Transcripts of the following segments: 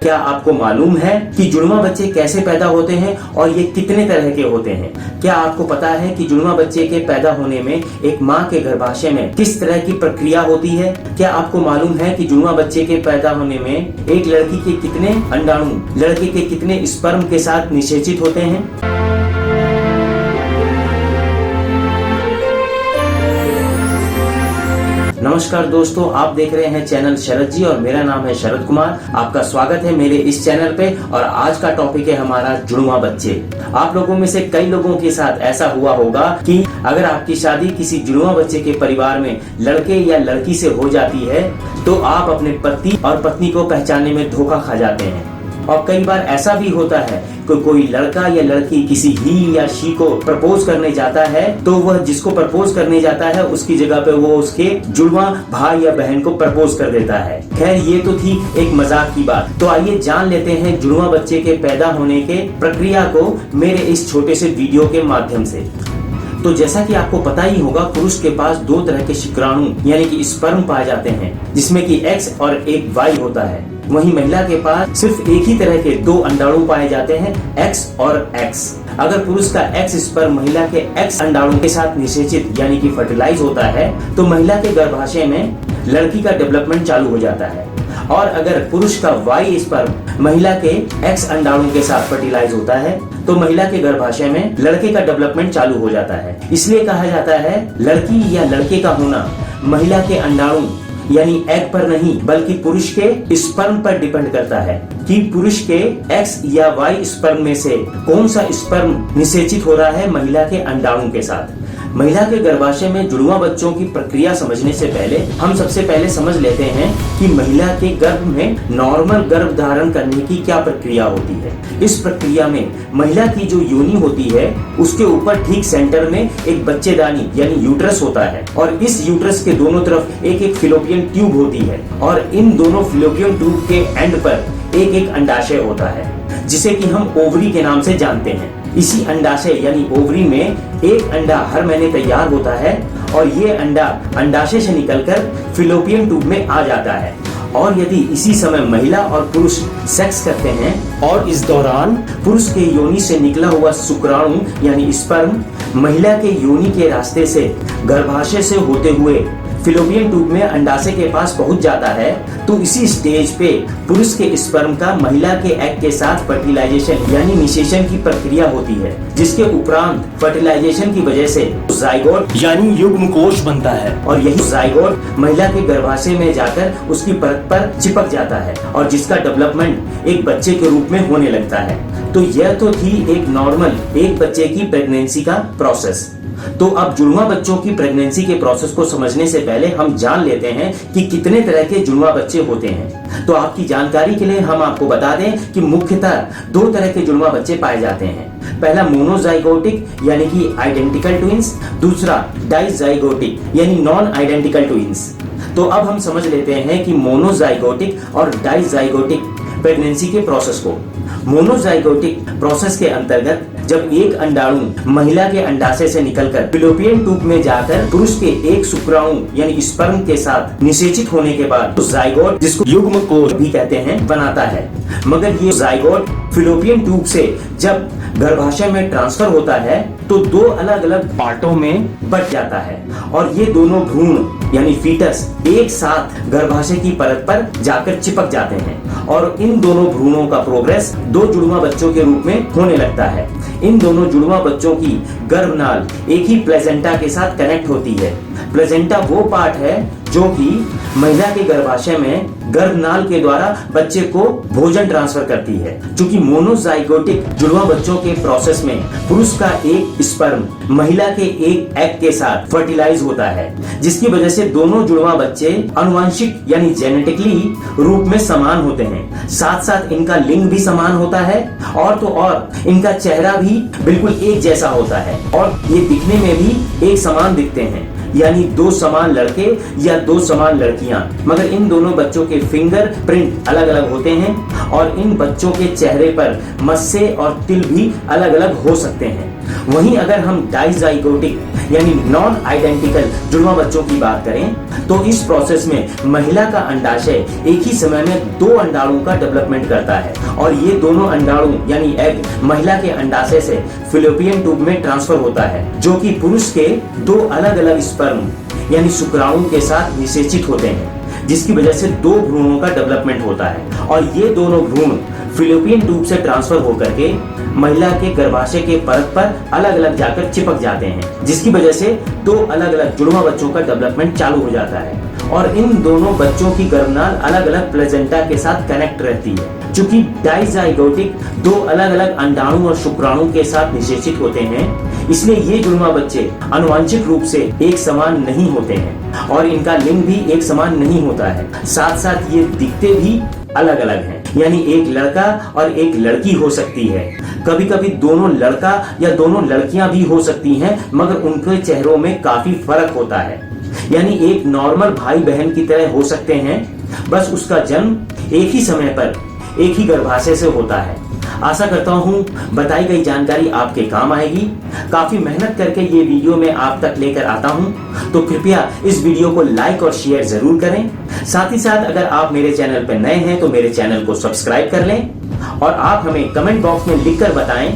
क्या आपको मालूम है कि जुड़वा बच्चे कैसे पैदा होते हैं और ये कितने तरह के होते हैं? क्या आपको पता है कि जुड़वा बच्चे के पैदा होने में एक माँ के गर्भाशय में किस तरह की प्रक्रिया होती है? क्या आपको मालूम है कि जुड़वा बच्चे के पैदा होने में एक लड़की के कितने अंडाणु लड़के के कितने स्पर्म के साथ निषेचित होते हैं? नमस्कार दोस्तों, आप देख रहे हैं चैनल शरद जी और मेरा नाम है शरद कुमार। आपका स्वागत है मेरे इस चैनल पे और आज का टॉपिक है हमारा जुड़वा बच्चे। आप लोगों में से कई लोगों के साथ ऐसा हुआ होगा कि अगर आपकी शादी किसी जुड़वा बच्चे के परिवार में लड़के या लड़की से हो जाती है तो आप अपने पति और पत्नी को पहचानने में धोखा खा जाते हैं। और कई बार ऐसा भी होता है कि कोई लड़का या लड़की किसी ही या शी को प्रपोज करने जाता है तो वह जिसको प्रपोज करने जाता है उसकी जगह पे वो उसके जुड़वा भाई या बहन को प्रपोज कर देता है। खैर, ये तो थी एक मजाक की बात। तो आइए जान लेते हैं जुड़वा बच्चे के पैदा होने के प्रक्रिया को मेरे इस छोटे से वीडियो के माध्यम से। तो जैसा कि आपको पता ही होगा, पुरुष के पास दो तरह के शुक्राणु यानी कि स्पर्म पाए जाते हैं, जिसमें कि एक्स और एक वाई होता है। वहीं महिला के पास सिर्फ एक ही तरह के दो अंडाणु पाए जाते हैं, एक्स और एक्स। अगर पुरुष का एक्स स्पर्म महिला के एक्स अंडाणु के साथ निषेचित यानी कि फर्टिलाइज होता है तो महिला के गर्भाशय में लड़की का डेवलपमेंट चालू हो जाता है। और अगर पुरुष का वाई स्पर्म महिला के एक्स अंडाणु के साथ फर्टिलाइज होता है तो महिला के गर्भाशय में लड़के का डेवलपमेंट चालू हो जाता है। इसलिए कहा जाता है लड़की या लड़के का होना महिला के अंडाणु यानी एग पर नहीं बल्कि पुरुष के स्पर्म पर डिपेंड करता है कि पुरुष के एक्स या वाई स्पर्म में से कौन सा स्पर्म निषेचित हो रहा है महिला के अंडाणु के साथ। महिला के गर्भाशय में जुड़वा बच्चों की प्रक्रिया समझने से पहले हम सबसे पहले समझ लेते हैं कि महिला के गर्भ में नॉर्मल गर्भ धारण करने की क्या प्रक्रिया होती है। इस प्रक्रिया में महिला की जो योनि होती है उसके ऊपर ठीक सेंटर में एक बच्चेदानी यानी यूट्रस होता है और इस यूट्रस के दोनों तरफ एक एक फिलोपियन ट्यूब होती है और इन दोनों फिलोपियन ट्यूब के एंड पर एक एक अंडाशय होता है जिसे कि हम ओवरी के नाम से जानते हैं। इसी अंडाशय यानी ओवरी में एक अंडा हर महीने तैयार होता है और ये अंडा अंडाशय से निकलकर फिलोपियन ट्यूब में आ जाता है। और यदि इसी समय महिला और पुरुष सेक्स करते हैं और इस दौरान पुरुष के योनि से निकला हुआ शुक्राणु यानी स्पर्म महिला के योनि के रास्ते से गर्भाशय से होते हुए फिलोपियन ट्यूब में अंडाशय के पास पहुंच जाता है तो इसी स्टेज पे पुरुष के स्पर्म का महिला के एग के साथ फर्टिलाइजेशन यानी निषेचन की प्रक्रिया होती है, जिसके उपरांत फर्टिलाइजेशन की वजह से जाइगोट यानी युग्म कोश बनता है और यही जाइगोट महिला के गर्भाशय में जाकर उसकी परत पर चिपक जाता है और जिसका डेवलपमेंट एक बच्चे के रूप में होने लगता है। तो यह तो थी एक नॉर्मल एक बच्चे की प्रेगनेंसी का प्रोसेस। तो अब जुड़वा बच्चों की प्रेगनेंसी के प्रोसेस को समझने से पहले हम जान लेते हैं कि कितने तरह के जुड़वा बच्चे होते हैं। तो आपकी जानकारी के लिए हम आपको बता दें कि मुख्यतः दो तरह के जुड़वा बच्चे पाए जाते हैं। पहला मोनोजाइगोटिक यानी कि आइडेंटिकल ट्विंस, दूसरा डाइजाइगोटिक यानी नॉन आइडेंटिकल ट्विंस। तो अब हम समझ लेते हैं कि मोनोजाइगोटिक और डाइजाइगोटिक प्रेगनेंसी के प्रोसेस को। मोनोजाइगोटिक प्रोसेस के अंतर्गत जब एक अंडाणु महिला के अंडाशय से निकलकर फिलोपियन ट्यूब में जाकर पुरुष के एक शुक्राणु यानी स्पर्म के साथ निषेचित होने के बाद तो जाइगोट, जिसको युग्म कोश भी कहते हैं, बनाता है। मगर ये जाइगोट फिलोपियन ट्यूब से जब गर्भाशय में ट्रांसफर होता है तो दो अलग अलग पार्टों में बट जाता है और ये दोनों भ्रूण यानी फीटस एक साथ गर्भाशय की परत पर जाकर चिपक जाते हैं और इन दोनों भ्रूणों का प्रोग्रेस दो जुड़वा बच्चों के रूप में होने लगता है। इन दोनों जुड़वा बच्चों की गर्भनाल एक ही प्लेजेंटा के साथ कनेक्ट होती है। प्लेजेंटा वो पार्ट है जो कि महिला के गर्भाशय में गर्भनाल के द्वारा बच्चे को भोजन ट्रांसफर करती है। क्योंकि मोनोजाइगोटिक जुड़वा बच्चों के प्रोसेस में पुरुष का एक स्पर्म महिला के एक एग के साथ फर्टिलाइज होता है, जिसकी वजह से दोनों जुड़वा बच्चे आनुवंशिक यानी जेनेटिकली रूप में समान होते हैं। साथ साथ इनका लिंग भी समान होता है और तो और इनका चेहरा भी बिल्कुल एक जैसा होता है और ये दिखने में भी एक समान दिखते हैं। यानी दो समान लड़के या दो समान लड़कियां, मगर इन दोनों बच्चों के फिंगर प्रिंट अलग अलग होते हैं और इन बच्चों के चेहरे पर मस्से और तिल भी अलग अलग हो सकते हैं। वहीं अगर हम डाइजाइगोटिक यानी नॉन आइडेंटिकल जुड़वा बच्चों की बात करें तो इस प्रोसेस में महिला का अंडाशय एक ही समय में दो अंडाणुओं का डेवलपमेंट करता है और ये दोनों अंडाणु यानी एग महिला के अंडाशय से फिलोपियन ट्यूब में ट्रांसफर होता है, जो कि पुरुष के दो अलग अलग स्पर्म यानी शुक्राणु के साथ निषेचित होते हैं, जिसकी वजह से दो भ्रूणों का डेवलपमेंट होता है और ये दोनों भ्रूण फिलोपियन ट्यूब से ट्रांसफर होकर के महिला के गर्भाशय के परत पर अलग अलग जाकर चिपक जाते हैं, जिसकी वजह से दो अलग अलग जुड़वा बच्चों का डेवलपमेंट चालू हो जाता है और इन दोनों बच्चों की गर्भनाल अलग अलग प्लेजेंटा के साथ कनेक्ट रहती है। चूंकि डाइजाइगोटिक दो अलग अलग अंडाणु और शुक्राणु के साथ निषेचित होते हैं, इसलिए ये जुड़वा बच्चे आनुवंशिक रूप से एक समान नहीं होते हैं और इनका लिंग भी एक समान नहीं होता है। साथ साथ ये दिखते भी अलग अलग हैं, यानी एक लड़का और एक लड़की हो सकती है। कभी कभी दोनों लड़का या दोनों लड़कियां भी हो सकती हैं, मगर उनके चेहरों में काफी फर्क होता है। यानी एक नॉर्मल भाई बहन की तरह हो सकते हैं, बस उसका जन्म एक ही समय पर एक ही गर्भाशय से होता है। आशा करता हूँ बताई गई जानकारी आपके काम आएगी। काफी मेहनत करके ये वीडियो मैं आप तक लेकर आता हूँ, तो कृपया इस वीडियो को लाइक और शेयर जरूर करें। साथ ही साथ अगर आप मेरे चैनल पर नए हैं तो मेरे चैनल को सब्सक्राइब कर लें और आप हमें कमेंट बॉक्स में लिखकर बताएं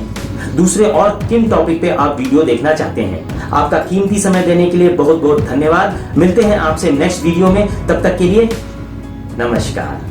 दूसरे और किन टॉपिक पे आप वीडियो देखना चाहते हैं। आपका कीमती समय देने के लिए बहुत बहुत धन्यवाद। मिलते हैं आपसे नेक्स्ट वीडियो में, तब तक के लिए नमस्कार।